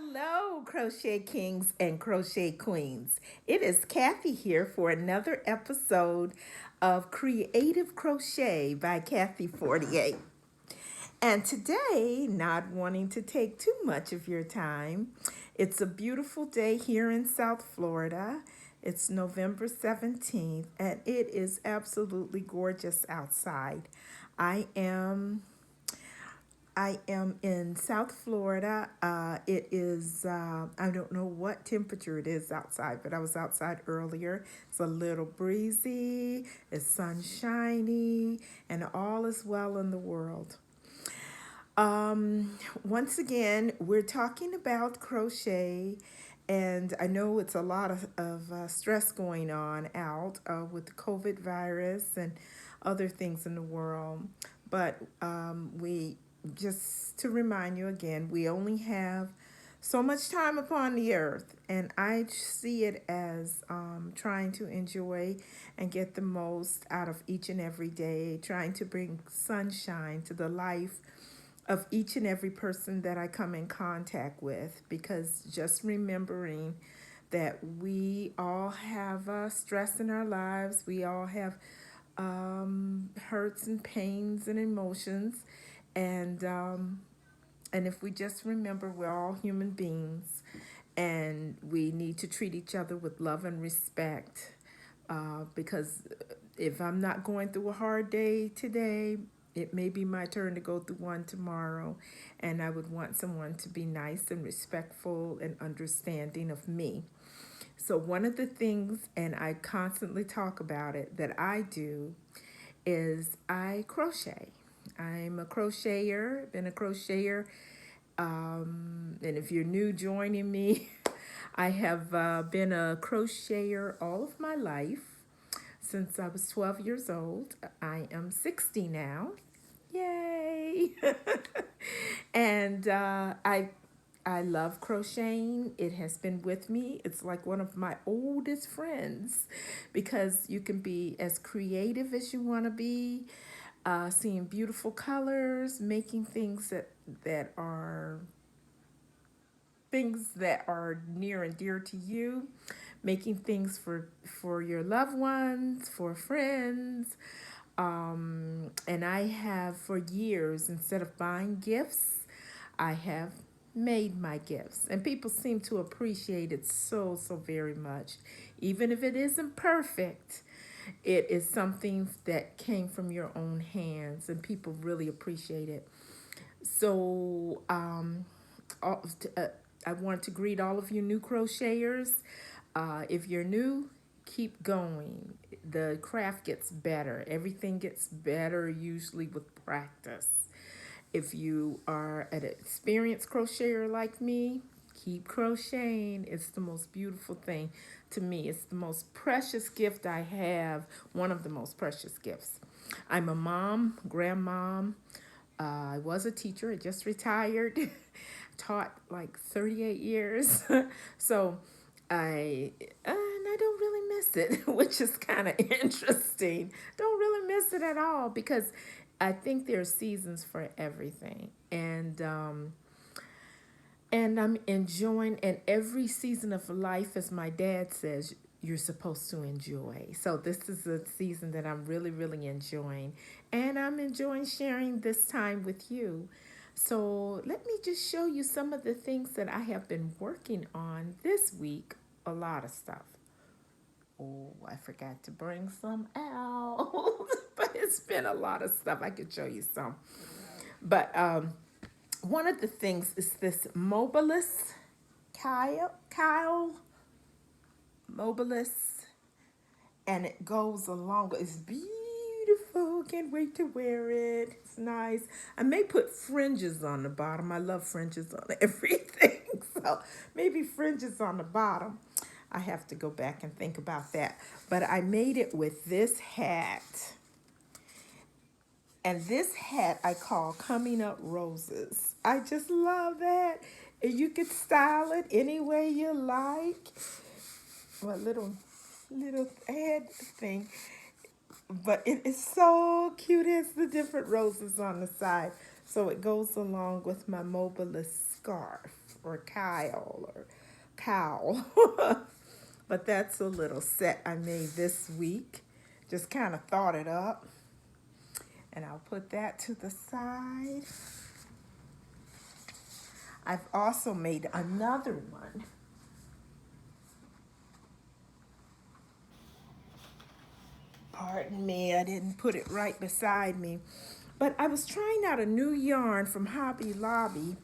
Hello, Crochet Kings and Crochet Queens. It is Cathy here for another episode of Creative Crochet by Cathy48. And today, not wanting to take too much of your time, it's a beautiful day here in South Florida. It's November 17th, and it is absolutely gorgeous outside. I am I am in South Florida. It is, I don't know what temperature it is outside, but I was outside earlier. It's a little breezy, it's sunshiny, and all is well in the world. Once again, we're talking about crochet, and I know it's a lot of stress going on out with the COVID virus and other things in the world. But we just to remind you again, we only have so much time upon the earth, and I see it as trying to enjoy and get the most out of each and every day, trying to bring sunshine to the life of each and every person that I come in contact with, because just remembering that we all have stress in our lives, we all have hurts and pains and emotions, and and if we just remember we're all human beings and we need to treat each other with love and respect, because if I'm not going through a hard day today, it may be my turn to go through one tomorrow, and I would want someone to be nice and respectful and understanding of me. So, one of the things, and I constantly talk about it, that I do is I crochet. I'm a crocheter, been a crocheter, and if you're new joining me, I have been a crocheter all of my life since I was 12 years old. I am 60 now. Yay! And I love crocheting. It has been with me. It's like one of my oldest friends, because you can be as creative as you want to be, seeing beautiful colors, making that are things that are near and dear to you, making things for your loved ones, for friends. And I have for years, instead of buying gifts, I have made my gifts, and people seem to appreciate it so very much. Even if it isn't perfect, it is something that came from your own hands, and people really appreciate it. So all, uh, I want to greet all of you new crocheters. If you're new, keep going. The craft gets better. Everything gets better usually with practice. If you are an experienced crocheter like me, keep crocheting. It's the most beautiful thing to me. It's the most precious gift I have, one of the most precious gifts. I'm a mom, grandmom. I was a teacher. I just retired. Taught like 38 years. So and I don't really miss it, which is kind of interesting. Don't really miss it at all, because I think there are seasons for everything, and I'm enjoying. And every season of life, as my dad says, you're supposed to enjoy. So this is a season that I'm really enjoying, and I'm enjoying sharing this time with you. So let me just show you some of the things that I have been working on this week. A lot of stuff. Oh, I forgot to bring some out. But it's been a lot of stuff. I could show you some. But one of the things is this mobilis Kyle mobilis, and it goes along. It's beautiful. Can't wait to wear it. It's nice. I may put fringes on the bottom. I love fringes on everything. So maybe fringes on the bottom. I have to go back and think about that. But I made it with this hat. And this hat I call Coming Up Roses. I just love that. And you could style it any way you like. My little head thing. But it is so cute. It has the different roses on the side. So it goes along with my mobilist scarf or cowl. But that's a little set I made this week. Just kind of thought it up. And I'll put that to the side. I've also made another one. Pardon me, I didn't put it right beside me. But I was trying out a new yarn from Hobby Lobby,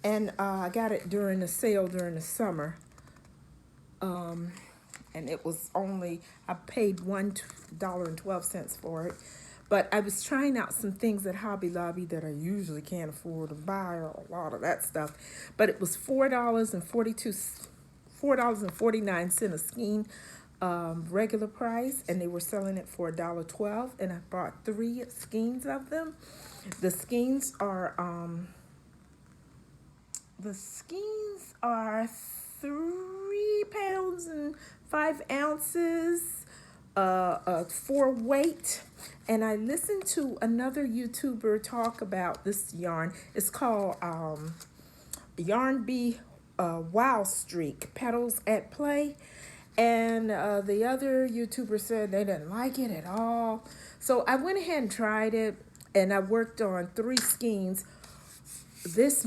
and I got it during the sale during the summer. And it was only, I paid $1.12 for it. But I was trying out some things at Hobby Lobby that I usually can't afford to buy, or a lot of that stuff. But it was $4.49 a skein, regular price, and they were selling it for $1.12. And I bought 3 skeins of them. The skeins are 3 pounds and 5 ounces, 4 weight. And I listened to another YouTuber talk about this yarn. It's called Yarn Bee Wild Streak, Petals at Play. And the other YouTuber said they didn't like it at all. So I went ahead and tried it, and I worked on 3 skeins. This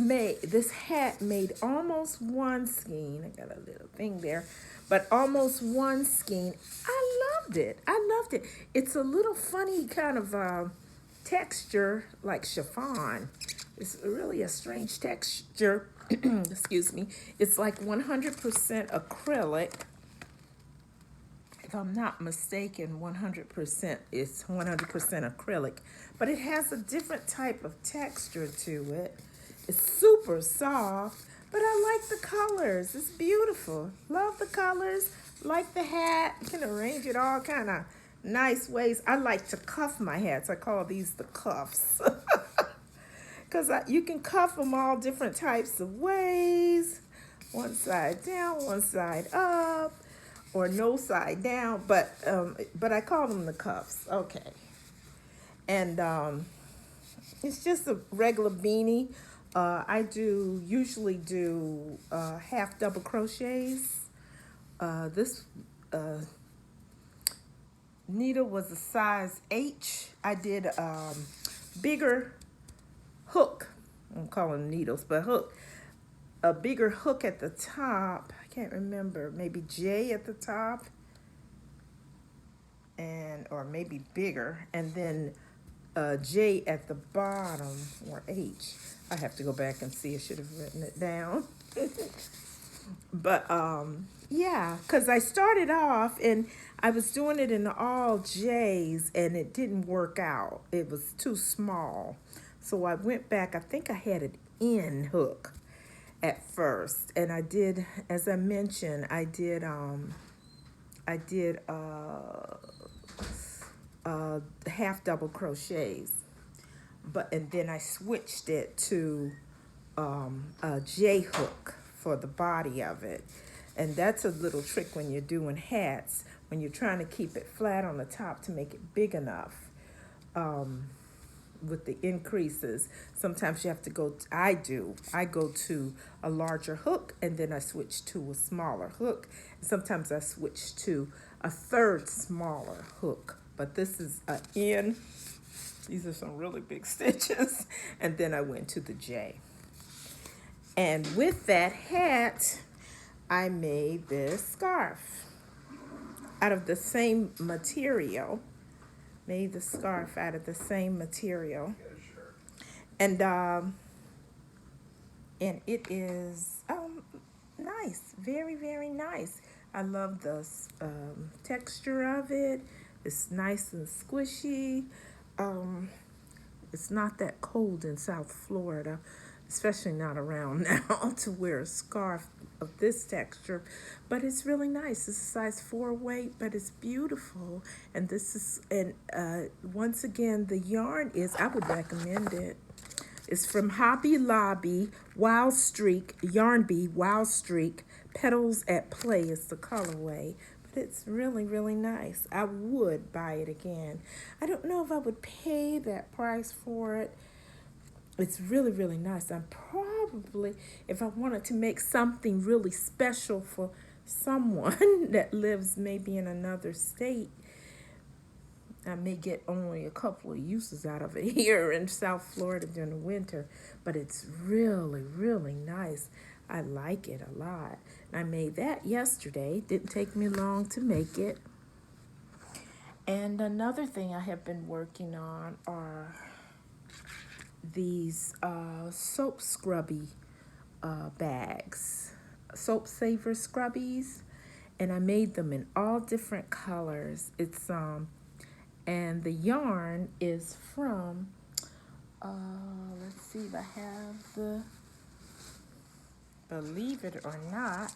hat made almost 1 skein. I got a little thing there, but almost 1 skein. I loved it. It's a little funny kind of texture, like chiffon. It's really a strange texture. Excuse me. It's like 100% acrylic. If I'm not mistaken, 100%, it's 100% acrylic, but it has a different type of texture to it. It's super soft, but I like the colors. It's beautiful. Love the colors. Like the hat. You can arrange it all kind of nice ways. I like to cuff my hats. I call these the cuffs. Because you can cuff them all different types of ways. One side down, one side up, or no side down. But I call them the cuffs. Okay. And it's just a regular beanie. I usually do half double crochets. This needle was a size H. I did bigger hook. I'm calling them needles, but hook. A bigger hook at the top. I can't remember. Maybe J at the top, or maybe bigger, and then J at the bottom, or H. I have to go back and see. I should have written it down. But yeah, because I started off and I was doing it in all J's, and it didn't work out. It was too small. So I went back. I think I had an N hook at first, and I did, as I mentioned, I did half double crochets, and then I switched it to a J hook for the body of it. And that's a little trick when you're doing hats, when you're trying to keep it flat on the top to make it big enough. With the increases, sometimes you have to go, I go to a larger hook, and then I switch to a smaller hook. Sometimes I switch to a third smaller hook, but this is an N. These are some really big stitches. And then I went to the J. And with that hat, I made this scarf out of the same material. Made the scarf out of the same material. And it is nice, very, very nice. I love the texture of it. It's nice and squishy. It's not that cold in South Florida, especially not around now, to wear a scarf of this texture, but it's really nice. It's a size 4 weight, but it's beautiful. And this is, once again, the yarn is, I would recommend it. It's from Hobby Lobby, Wild Streak, Yarn Bee, Wild Streak, Petals at Play is the colorway. But it's really, really nice. I would buy it again. I don't know if I would pay that price for it. it's really, really nice. I'm probably, if I wanted to make something really special for someone that lives maybe in another state, I may get only a couple of uses out of it here in South Florida during the winter, but it's really, really nice. I like it a lot. I made that yesterday. Didn't take me long to make it. And another thing I have been working on are these soap scrubby bags, soap saver scrubbies, and I made them in all different colors. It's and the yarn is from let's see if I have the, believe it or not,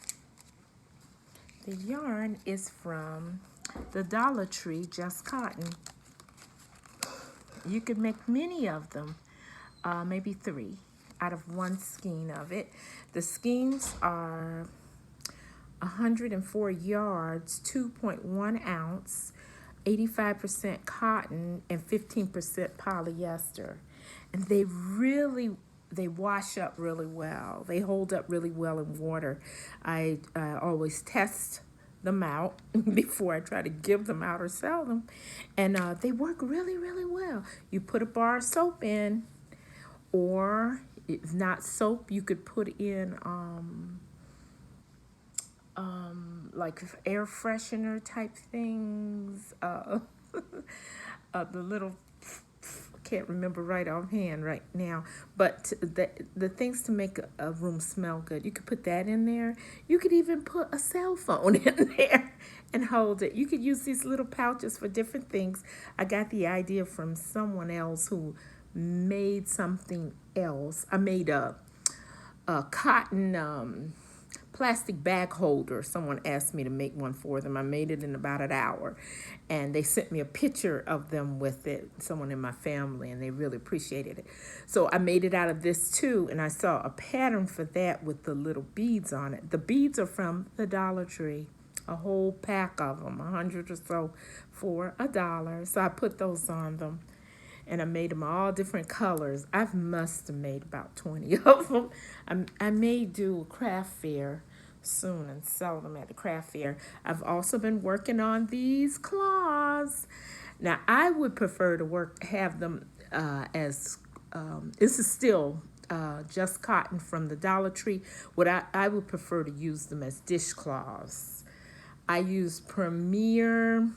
the yarn is from the Dollar Tree Just Cotton. You could make many of them, maybe 3 out of one skein of it. The skeins are 104 yards, 2.1 ounce, 85% cotton, and 15% polyester. And they wash up really well. They hold up really well in water. I always test them out before I try to give them out or sell them. And they work really, really well. You put a bar of soap in, or if not soap, you could put in like air freshener type things. The little, can't remember right offhand right now, but the things to make a room smell good. You could put that in there. You could even put a cell phone in there and hold it. You could use these little pouches for different things. I got the idea from someone else who made something else. I made a cotton plastic bag holder. Someone asked me to make one for them. I made it in about an hour, and they sent me a picture of them with it, someone in my family, and they really appreciated it. So I made it out of this too, and I saw a pattern for that with the little beads on it. The beads are from the Dollar Tree, a whole pack of them, 100 or so for $1. So I put those on them, and I made them all different colors. I must have made about 20 of them. I may do a craft fair soon and sell them at the craft fair. I've also been working on these claws. Now I would prefer to have them as this is still just cotton from the Dollar Tree. What I would prefer to use them as dishcloths. I use Premier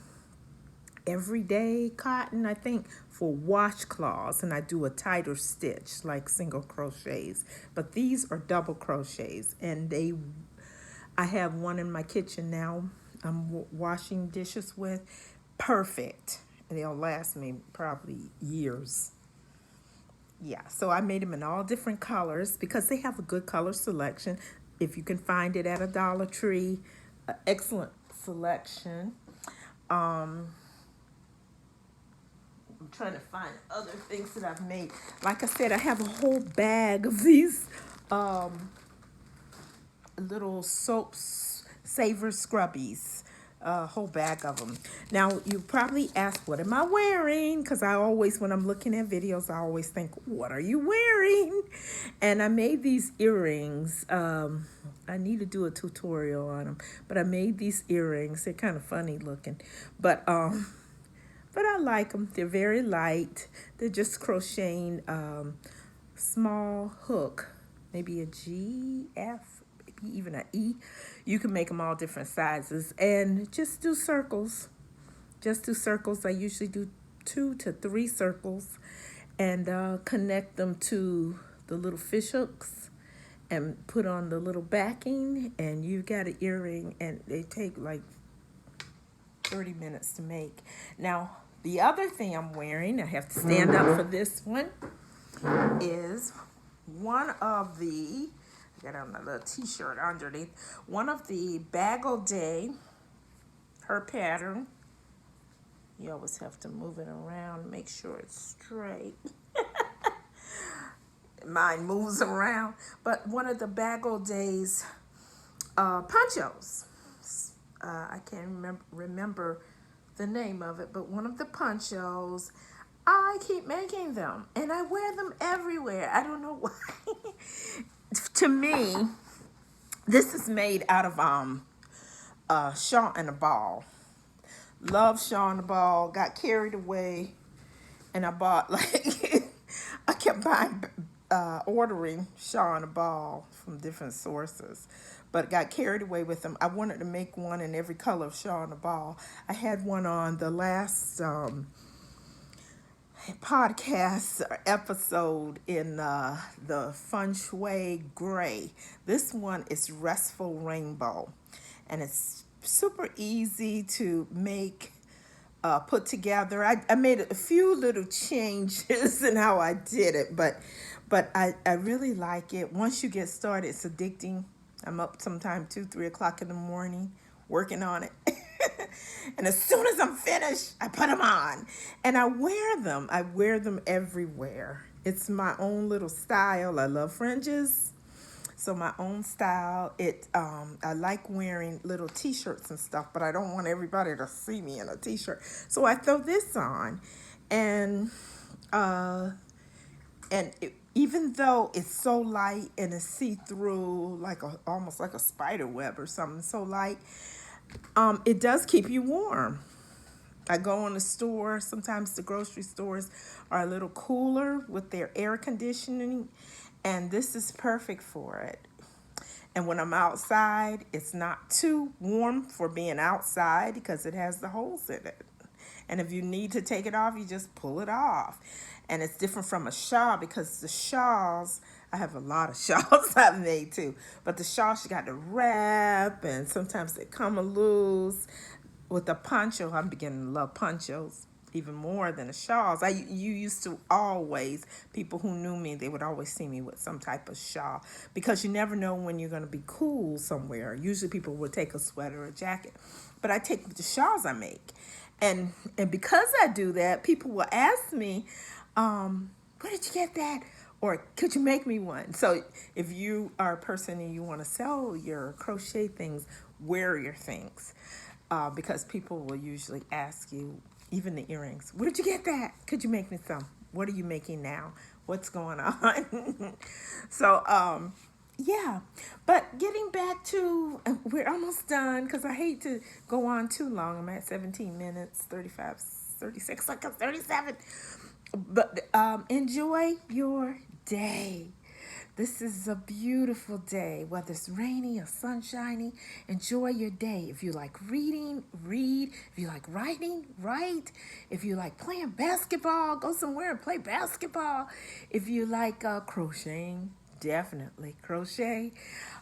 everyday cotton, I think, for washcloths, and I do a tighter stitch like single crochets, but these are double crochets, and I have one in my kitchen now I'm washing dishes with. Perfect. And they'll last me probably years. Yeah, so I made them in all different colors because they have a good color selection. If you can find it at a Dollar Tree, excellent selection. I'm trying to find other things that I've made. Like I said, I have a whole bag of these little soap saver scrubbies, a whole bag of them. Now, you probably ask, what am I wearing? Because I always, when I'm looking at videos, I always think, what are you wearing? And I made these earrings. I need to do a tutorial on them, but I made these earrings. They're kind of funny looking, but I like them. They're very light. They're just crocheting small hook, maybe a G, F, maybe even an E. You can make them all different sizes and just do circles. Just do circles. I usually do 2 to 3 circles and connect them to the little fish hooks and put on the little backing, and you got an earring, and they take like 30 minutes to make. Now, the other thing I'm wearing, I have to stand up for this one, is one of the, I got on a little t-shirt underneath, one of the Bag O' Day, her pattern. You always have to move it around, make sure it's straight. Mine moves around. But one of the Bag O' Day's ponchos. I can't remember the name of it, but one of the ponchos, I keep making them and I wear them everywhere. I don't know why. To me, this is made out of Shaw and the Ball. Love Shaw and the Ball. Got carried away and I bought like I kept buying ordering Shaw and the Ball from different sources, but got carried away with them. I wanted to make one in every color of Shaw and the Ball. I had one on the last podcast episode in the Feng Shui Gray. This one is Restful Rainbow, and it's super easy to make, put together. I made a few little changes in how I did it, but I really like it. Once you get started, it's addicting. I'm up sometime 2, 3 o'clock in the morning working on it. And as soon as I'm finished, I put them on and I wear them. I wear them everywhere. It's my own little style. I love fringes. So my own style. I like wearing little t-shirts and stuff, but I don't want everybody to see me in a t-shirt. So I throw this on, and even though it's so light and it's see-through, like almost like a spider web or something, so light, it does keep you warm. I go in the store. Sometimes the grocery stores are a little cooler with their air conditioning, and this is perfect for it. And when I'm outside, it's not too warm for being outside because it has the holes in it. And if you need to take it off, you just pull it off. And it's different from a shawl because the shawls, I have a lot of shawls I've made too. But the shawls, you got to wrap, and sometimes they come loose. With a poncho, I'm beginning to love ponchos even more than the shawls. You used to always, people who knew me, they would always see me with some type of shawl because you never know when you're going to be cool somewhere. Usually people would take a sweater or a jacket, but I take the shawls I make. And because I do that, people will ask me, where did you get that? Or could you make me one? So if you are a person and you want to sell your crochet things, wear your things. Because people will usually ask you, even the earrings, where'd you get that? Could you make me some? What are you making now? What's going on? So, yeah. But getting back to, we're almost done because I hate to go on too long. I'm at 17 minutes, 35, 36 seconds, 37. But enjoy your day. This is a beautiful day, whether it's rainy or sunshiny. Enjoy your day. If you like reading, read. If you like writing, write. If you like playing basketball, go somewhere and play basketball. If you like crocheting, definitely crochet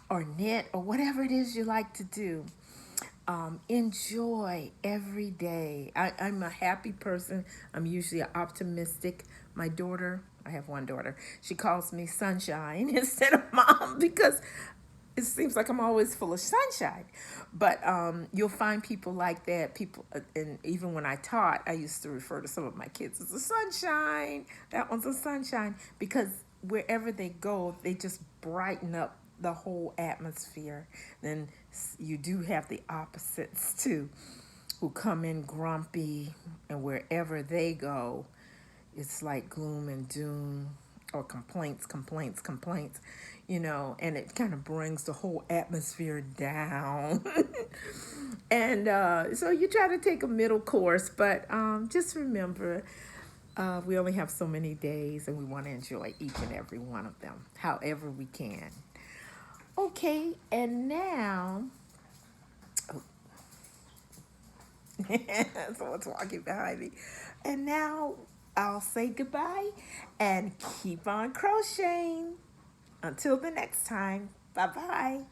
or knit or whatever it is you like to do. Enjoy every day. I'm a happy person. I'm usually optimistic. My daughter, I have one daughter, she calls me sunshine instead of mom because it seems like I'm always full of sunshine. But you'll find people like that. People, and even when I taught, I used to refer to some of my kids as a sunshine. That one's a sunshine because wherever they go, they just brighten up the whole atmosphere. Then you do have the opposites too, who come in grumpy, and wherever they go, it's like gloom and doom or complaints, and it kind of brings the whole atmosphere down. And so you try to take a middle course, but just remember, we only have so many days and we want to enjoy each and every one of them, however we can. Okay, and now, someone's walking behind me. And now I'll say goodbye and keep on crocheting. Until the next time, bye-bye.